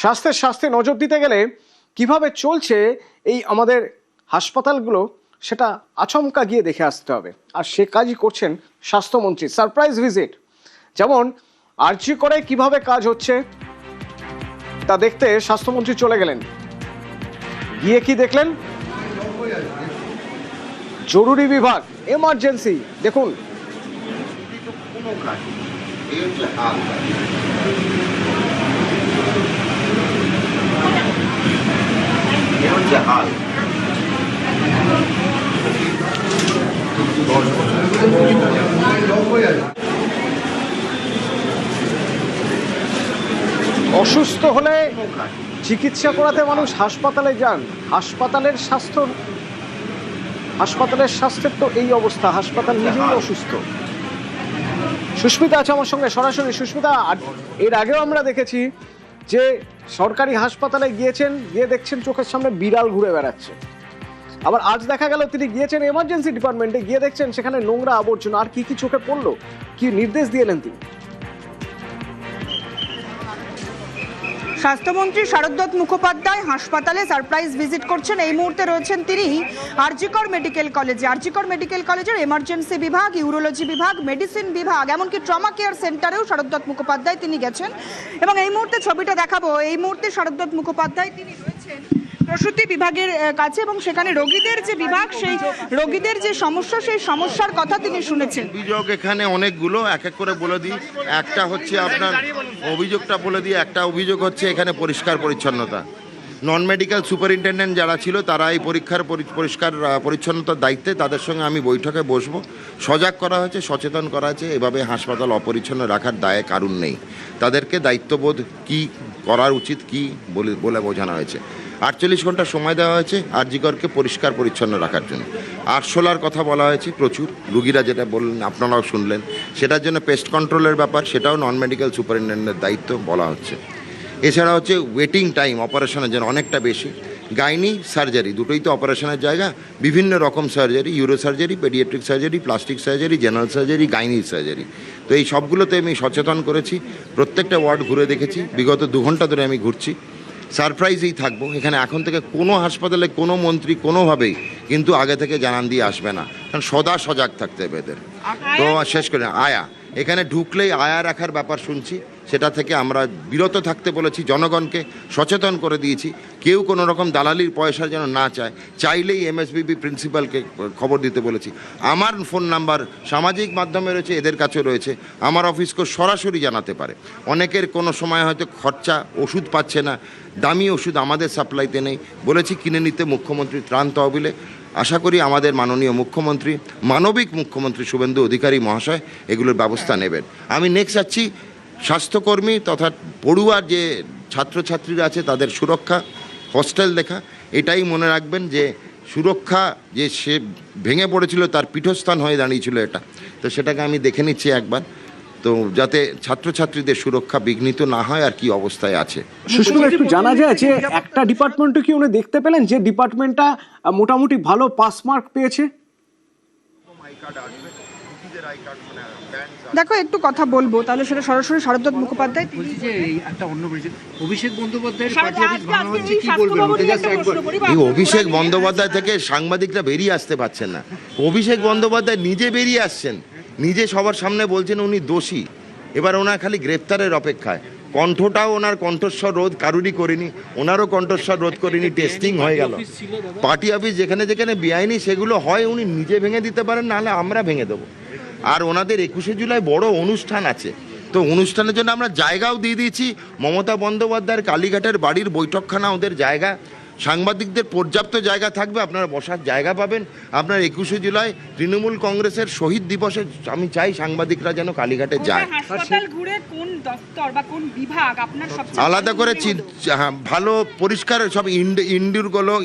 স্বাস্থ্যে নজর দিতে গেলে কিভাবে চলছে এই আমাদের হাসপাতালগুলো সেটা আচমকা গিয়ে দেখে আসতে হবে। আর সে কাজই করছেন স্বাস্থ্যমন্ত্রী। সারপ্রাইজ ভিজিট, যেমন আরজি করে কিভাবে কাজ হচ্ছে তা দেখতে স্বাস্থ্যমন্ত্রী চলে গেলেন। গিয়ে কি দেখলেন? জরুরি বিভাগ, এমার্জেন্সি, দেখুন। অসুস্থ হলে চিকিৎসা করাতে মানুষ হাসপাতালে যান। হাসপাতালের স্বাস্থ্যের তো এই অবস্থা, হাসপাতাল নিজেই অসুস্থ। সুস্মিতা আছে আমার সঙ্গে সরাসরি। সুস্মিতা, এর আগেও আমরা দেখেছি যে সরকারি হাসপাতালে গিয়েছেন, গিয়ে দেখছেন চোখের সামনে বিড়াল ঘুরে বেড়াচ্ছে। আবার আজ দেখা গেল তিনি গিয়েছেন এমার্জেন্সি ডিপার্টমেন্টে, গিয়ে দেখছেন সেখানে নোংরা আবর্জনা। আর কি কি চোখে পড়লো, কি নির্দেশ দিয়েলেন তিনি? স্বাস্থ্যমন্ত্রী শারদত্ত মুখোপাধ্যায় হাসপাতালে সারপ্রাইজ ভিজিট করছেন। এই মুহূর্তে রয়েছেন তিনি আরজিকর মেডিকেল কলেজে। আরজিকর মেডিকেল কলেজের এমার্জেন্সি বিভাগ, ইউরোলজি বিভাগ, মেডিসিন বিভাগ, এমনকি ট্রমা কেয়ার সেন্টারেও শারদত্ত মুখোপাধ্যায় তিনি গেছেন। এবং এই মুহূর্তে ছবিটা দেখাবো, এই মুহূর্তে শারদত্ত মুখোপাধ্যায় তিনি রয়েছেন প্রসূতি বিভাগের কাছে এবং সেখানে রোগীদের যে বিভাগ, সেই রোগীদের যে সমস্যা, সেই সমস্যার কথা তিনি শুনেছেন। অভিযোগ এখানে অনেকগুলো, এক এক করে বলে দিই। একটা হচ্ছে আপনার অভিযোগটা বলে দিই। একটা অভিযোগ হচ্ছে এখানে পরিষ্কার পরিচ্ছন্নতা। নন মেডিকেল সুপারিনটেন্ডেন্ট যারা ছিল তারা এই পরিষ্কার পরিচ্ছন্নতার দায়িত্বে, তাদের সঙ্গে আমি বৈঠকে বসবো। সজাগ করা হয়েছে, সচেতন করা হয়েছে, এভাবে হাসপাতাল অপরিচ্ছন্ন রাখার দায়ে কারণ নেই। তাদেরকে দায়িত্ববোধ কি করার উচিত কি বলে বোঝানো হয়েছে। 48 ঘন্টা সময় দেওয়া হয়েছে আরজিকরকে পরিষ্কার পরিচ্ছন্ন রাখার জন্য। আরশোলার কথা বলা হয়েছে প্রচুর, রুগীরা যেটা বললেন আপনারাও শুনলেন। সেটার জন্য পেস্ট কন্ট্রোলের ব্যাপার, সেটাও নন মেডিকেল সুপারিনটেন্ডেন্টের দায়িত্ব বলা হচ্ছে। এছাড়া হচ্ছে ওয়েটিং টাইম অপারেশনের জন্য অনেকটা বেশি। গাইনি সার্জারি দুটোই তো অপারেশনের জায়গা, বিভিন্ন রকম surgery, uro surgery, paediatric surgery, plastic surgery, general surgery, gynae surgery. তো এই সবগুলোতে আমি সচেতন করেছি, প্রত্যেকটা ওয়ার্ড ঘুরে দেখেছি। বিগত 2 ঘন্টা ধরে আমি ঘুরছি। সারপ্রাইজেই থাকবো এখানে। এখন থেকে কোনো হাসপাতালে কোনো মন্ত্রী কোনোভাবেই কিন্তু আগে থেকে জানান দিয়ে আসবে না, কারণ সদা সজাগ থাকতে হবে এদের। তো শেষ করে আয়া, এখানে ঢুকলেই আয়া রাখার ব্যাপার শুনছি, সেটা থেকে আমরা বিরত থাকতে বলেছি। জনগণকে সচেতন করে দিয়েছি, কেউ কোনো রকম দালালির পয়সা যেন না চায়। চাইলেই এমএসবিবি প্রিন্সিপালকে খবর দিতে বলেছি। আমার ফোন নাম্বার সামাজিক মাধ্যমে রয়েছে, এদের কাছেও রয়েছে। আমার অফিসকে সরাসরি জানাতে পারে। অনেকের কোনো সময় হয়তো খরচা, ওষুধ পাচ্ছে না, দামি ওষুধ আমাদের সাপ্লাইতে নেই, বলেছি কিনে নিতে মুখ্যমন্ত্রী ত্রাণ তহবিলে। আশা করি আমাদের মাননীয় মুখ্যমন্ত্রী, মানবিক মুখ্যমন্ত্রী শুভেন্দু অধিকারী মহাশয় এগুলোর ব্যবস্থা নেবেন। আমি নেক্সট যাচ্ছি স্বাস্থ্যকর্মী তথা পড়ুয়ার যে ছাত্রছাত্রীরা আছে তাদের সুরক্ষা, হস্টেল দেখা। এটাই মনে রাখবেন যে সুরক্ষা যে সে ভেঙে পড়েছিল, তার পীঠস্থান হয়ে দাঁড়িয়েছিল এটা। তো সেটাকে আমি দেখে নিচ্ছি একবার, তো যাতে ছাত্রছাত্রীদের সুরক্ষা বিঘ্নিত না হয় আর কি অবস্থায় আছে। সুস্মিতা, একটু জানা যায় যে একটা ডিপার্টমেন্টে কি উনি দেখতে পেলেন যে ডিপার্টমেন্টটা মোটামুটি ভালো পাস মার্ক পেয়েছে? দেখো, একটু কথা বলবো, তাহলে সেটা সরাসরি শারদত্ত মুখোপাধ্যায়। অভিষেক বন্দ্যোপাধ্যায়ের পার্টি অফিস ভাঙা হচ্ছে, কি বলবেন? এই অভিষেক বন্দ্যোপাধ্যায় থেকে সাংবাদিকরা বেরিয়ে আসতে পারছেন না। অভিষেক বন্দ্যোপাধ্যায় নিজে বেরিয়ে আসছেন, নিজে সবার সামনে বলছেন উনি দোষী। এবার ওনার খালি গ্রেপ্তারের অপেক্ষায়। কণ্ঠটাও ওনার কণ্ঠস্বর রোধ কারুরই করিনি, ওনারও কণ্ঠস্বর রোধ করিনি, টেস্টিং হয়ে গেল। পার্টি অফিস যেখানে যেখানে বেআইনি সেগুলো হয় উনি নিজে ভেঙে দিতে পারেন, নাহলে আমরা ভেঙে দেবো। আর ওনাদের 21শে জুলাই বড় অনুষ্ঠান আছে, তো অনুষ্ঠানের জন্য আমরা জায়গাও দিয়ে দিয়েছি। মমতা বন্দ্যোপাধ্যায়ের কালীঘাটের বাড়ির বৈঠকখানা ওদের জায়গা, সাংবাদিকদের পর্যাপ্ত জায়গা থাকবে, আপনারা বসার জায়গা পাবেন। আপনার 21শে জুলাই তৃণমূল কংগ্রেসের শহীদ দিবসে আমি চাই সাংবাদিকরা যেন কালীঘাটে যায়। আলাদা করে ভালো পরিষ্কার সব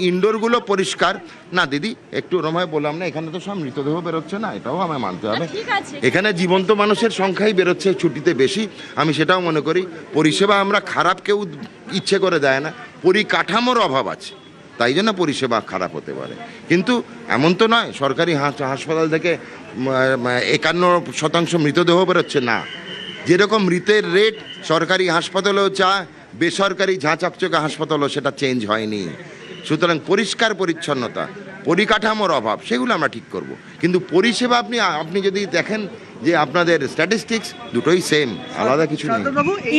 ইনডোরগুলো পরিষ্কার না দিদি, একটু ওরমভাবে বললাম না। এখানে তো সব মৃতদেহ বেরোচ্ছে না, এটাও আমায় মানতে হবে। এখানে জীবন্ত মানুষের সংখ্যাই বেরোচ্ছে ছুটিতে বেশি, আমি সেটাও মনে করি। পরিষেবা আমরা খারাপ কেউ ইচ্ছে করে দেয় না, পরিকাঠামোর অভাব আছে, তাই জন্য পরিষেবা খারাপ হতে পারে। কিন্তু এমন তো নয় সরকারি হাসপাতাল থেকে 51% মৃতদেহ বেরোচ্ছে না। যেরকম মৃতের রেট সরকারি হাসপাতালেও বেসরকারি ঝাঁ চকচকে হাসপাতালও সেটা চেঞ্জ হয়নি। সুতরাং পরিষ্কার পরিচ্ছন্নতা, পরিকাঠামোর অভাব, সেগুলো আমরা ঠিক করব। কিন্তু পরিষেবা আপনি যদি দেখেন যে আপনাদের স্ট্যাটিস্টিক্স দুটোই সেম, আলাদা কিছু নেই।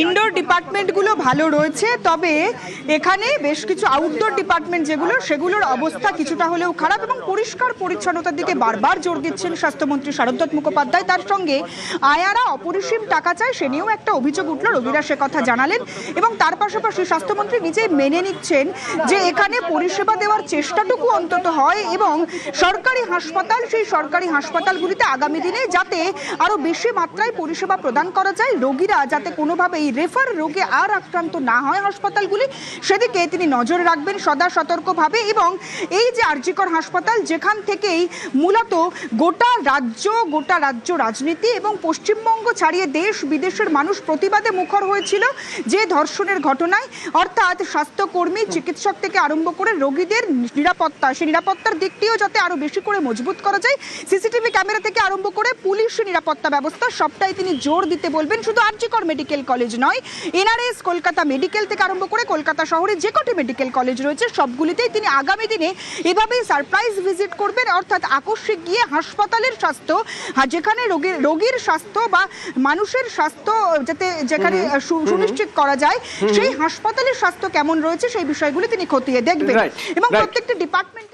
ইনডোর ডিপার্টমেন্টগুলো ভালো রয়েছে, তবে এখানে বেশ কিছু আউটডোর ডিপার্টমেন্ট যেগুলো, সেগুলোর অবস্থা কিছুটা হলেও খারাপ এবং পরিষ্কার পরিচ্ছন্নতার দিকে বারবার জোর দিচ্ছেন স্বাস্থ্যমন্ত্রী শারদত্ত মুখোপাধ্যায়। তার সঙ্গে আয়ারা অপরিসীম টাকা চায়, সে নিয়েও একটা অভিযোগ উঠল, রবিরা সে কথা জানালেন। এবং তার পাশাপাশি স্বাস্থ্যমন্ত্রী নিজেই মেনে নিচ্ছেন যে এখানে পরিষেবা দেওয়ার চেষ্টাটুকু অন্তত হয় এবং সরকারি হাসপাতাল, সেই সরকারি হাসপাতালগুলিতে আগামী দিনে যাতে আরো বেশি মাত্রায় পরিষেবা প্রদান করা যায়, রোগীরা যাতে কোনোভাবেই রেফার রোগে আর আক্রান্ত না হয় হাসপাতালগুলি, সেদিকে তিনি নজর রাখবেন সদা সতর্কভাবে। এবং এই যে আরজিকর হাসপাতাল, যেখান থেকেই মূলত গোটা রাজ্য রাজনীতি এবং পশ্চিমবঙ্গ ছাড়িয়ে দেশ বিদেশের মানুষ প্রতিবাদে মুখর হয়েছিল যে ধর্ষণের ঘটনায়, অর্থাৎ স্বাস্থ্যকর্মী, চিকিৎসক থেকে আরম্ভ করে রোগীদের নিরাপত্তা, সেই নিরাপত্তার দিকটিও যাতে আরো বেশি করে মজবুত করা যায়, সিসিটিভি ক্যামেরা থেকে আরম্ভ করে পুলিশ নিরাপত্তা ব্যবস্থা সবটাই তিনি জোর দিতে বলবেন। শুধু আরজিকর মেডিকেল কলেজ নয়, এনআরএস, কলকাতা মেডিকেল থেকে আরম্ভ করে কলকাতা শহরে যে কটি মেডিকেল কলেজ রয়েছে সবগুলিতেই তিনি আগামী দিনে এভাবেই সারপ্রাইজ ভিজিট করবেন, অর্থাৎ আকস্মিক গিয়ে হাসপাতালের স্বাস্থ্য, যেখানে রোগীর স্বাস্থ্য বা মানুষের স্বাস্থ্য যাতে যেখানে সুনিশ্চিত করা যায়, সেই হাসপাতালের স্বাস্থ্য কেমন রয়েছে সেই বিষয়গুলি তিনি খতিয়ে দেখবেন এবং প্রত্যেকটি ডিপার্টমেন্ট